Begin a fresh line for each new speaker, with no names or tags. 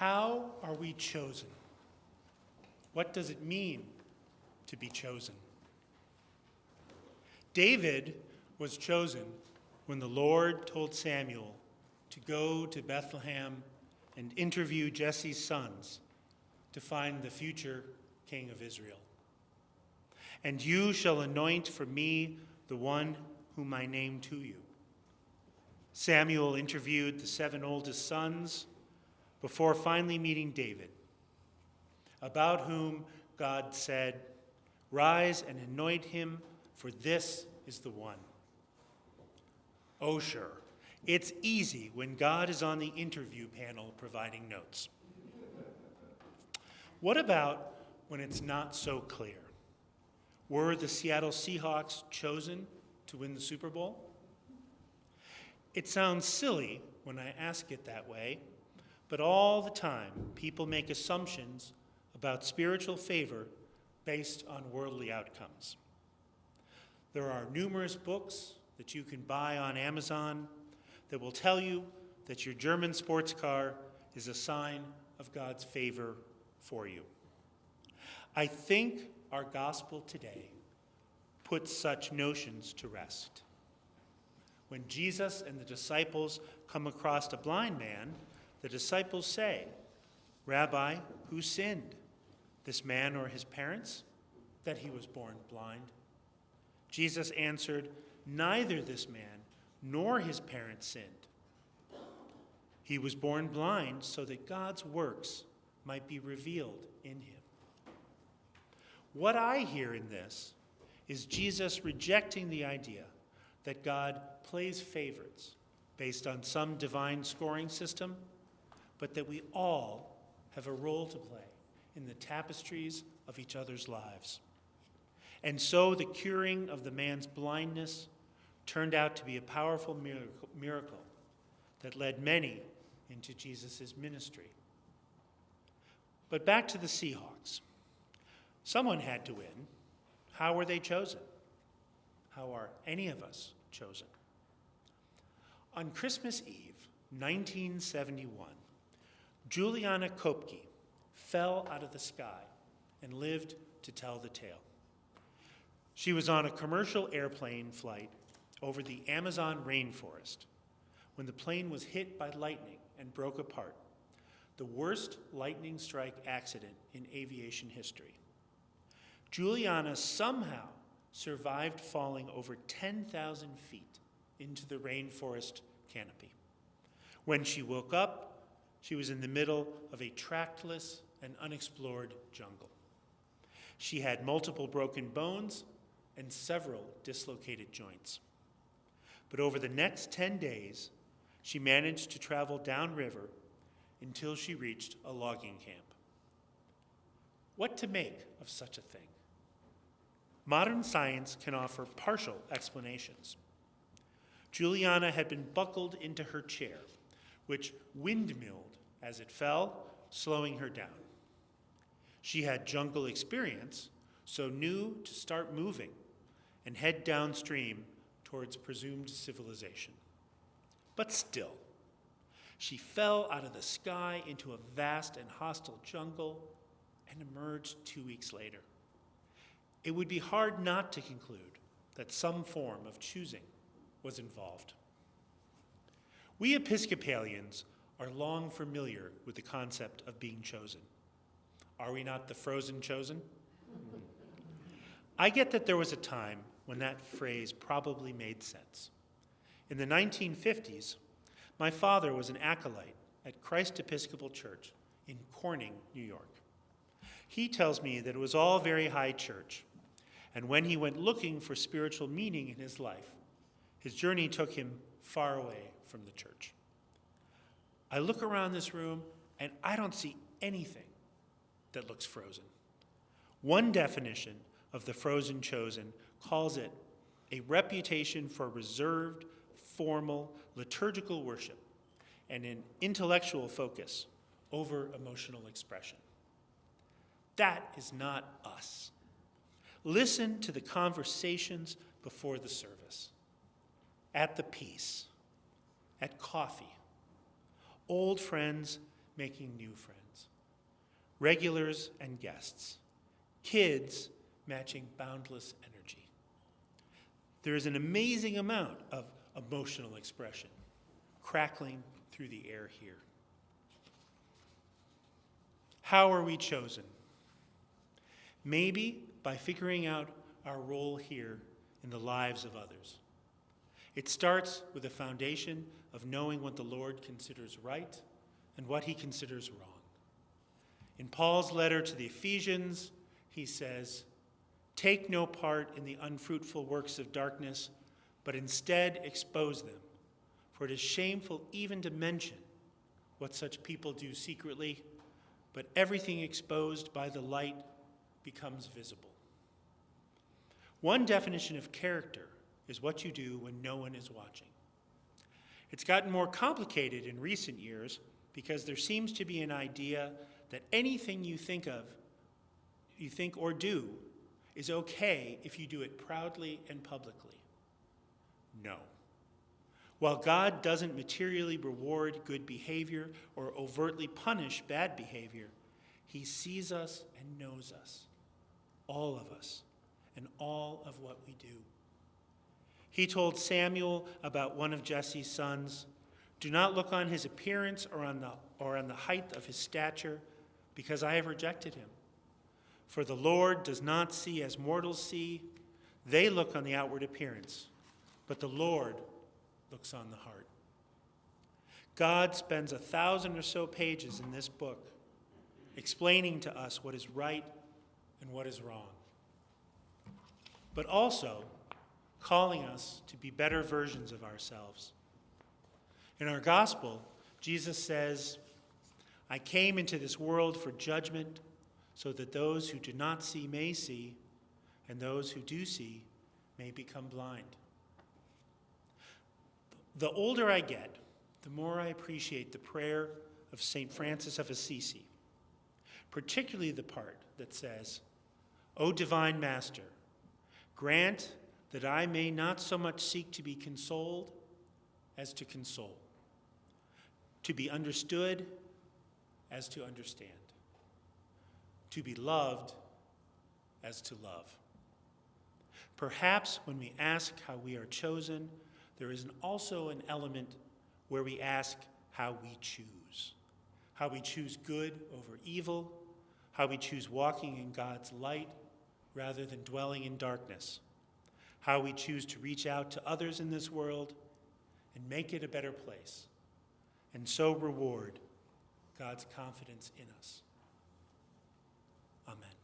How are we chosen? What does it mean to be chosen? David was chosen when the Lord told Samuel to go to Bethlehem and interview Jesse's sons to find the future king of Israel. And you shall anoint for me the one whom I name to you. Samuel interviewed the 7 oldest sons before finally meeting David, about whom God said, "Rise and anoint him, for this is the one." Oh, sure, it's easy when God is on the interview panel providing notes. What about when it's not so clear? Were the Seattle Seahawks chosen to win the Super Bowl? It sounds silly when I ask it that way, but all the time people make assumptions about spiritual favor based on worldly outcomes. There are numerous books that you can buy on Amazon that will tell you that your German sports car is a sign of God's favor for you. I think our gospel today puts such notions to rest. When Jesus and the disciples come across a blind man, the disciples say, "Rabbi, who sinned, this man or his parents, that he was born blind?" Jesus answered, "Neither this man nor his parents sinned. He was born blind so that God's works might be revealed in him." What I hear in this is Jesus rejecting the idea that God plays favorites based on some divine scoring system, but that we all have a role to play in the tapestries of each other's lives. And so the curing of the man's blindness turned out to be a powerful miracle that led many into Jesus' ministry. But back to the Seahawks. Someone had to win. How were they chosen? How are any of us chosen? On Christmas Eve, 1971, Juliana Kopke fell out of the sky and lived to tell the tale. She was on a commercial airplane flight over the Amazon rainforest when the plane was hit by lightning and broke apart, the worst lightning strike accident in aviation history. Juliana somehow survived falling over 10,000 feet into the rainforest canopy. When she woke up, she was in the middle of a trackless and unexplored jungle. She had multiple broken bones and several dislocated joints. But over the next 10 days, she managed to travel downriver until she reached a logging camp. What to make of such a thing? Modern science can offer partial explanations. Juliana had been buckled into her chair, which windmilled as it fell, slowing her down. She had jungle experience, so knew to start moving and head downstream towards presumed civilization. But still, she fell out of the sky into a vast and hostile jungle and emerged 2 weeks later. It would be hard not to conclude that some form of choosing was involved. We Episcopalians are long familiar with the concept of being chosen. Are we not the frozen chosen? I get that there was a time when that phrase probably made sense. In the 1950s, my father was an acolyte at Christ Episcopal Church in Corning, New York. He tells me that it was all very high church, and when he went looking for spiritual meaning in his life, his journey took him far away from the church. I look around this room, and I don't see anything that looks frozen. One definition of the frozen chosen calls it a reputation for reserved, formal, liturgical worship and an intellectual focus over emotional expression. That is not us. Listen to the conversations before the service, at the peace, at coffee. Old friends making new friends, regulars and guests, kids matching boundless energy. There is an amazing amount of emotional expression crackling through the air here. How are we chosen? Maybe by figuring out our role here in the lives of others. It starts with a foundation of knowing what the Lord considers right and what he considers wrong. In Paul's letter to the Ephesians, he says, "Take no part in the unfruitful works of darkness, but instead expose them. For it is shameful even to mention what such people do secretly, but everything exposed by the light becomes visible." One definition of character is what you do when no one is watching. It's gotten more complicated in recent years because there seems to be an idea that anything you think or do is okay if you do it proudly and publicly. No. While God doesn't materially reward good behavior or overtly punish bad behavior, he sees us and knows us, all of us, and all of what we do. He told Samuel about one of Jesse's sons, "Do not look on his appearance or on the height of his stature, because I have rejected him. For the Lord does not see as mortals see. They look on the outward appearance, but the Lord looks on the heart." God spends 1,000 or so pages in this book explaining to us what is right and what is wrong, but also calling us to be better versions of ourselves. In our gospel, Jesus says, "I came into this world for judgment, so that those who do not see may see, and those who do see may become blind." The older I get, the more I appreciate the prayer of St. Francis of Assisi, particularly the part that says, "O divine Master, grant that I may not so much seek to be consoled as to console, to be understood as to understand, to be loved as to love." Perhaps when we ask how we are chosen, there is also an element where we ask how we choose good over evil, how we choose walking in God's light rather than dwelling in darkness, how we choose to reach out to others in this world and make it a better place, and so reward God's confidence in us. Amen.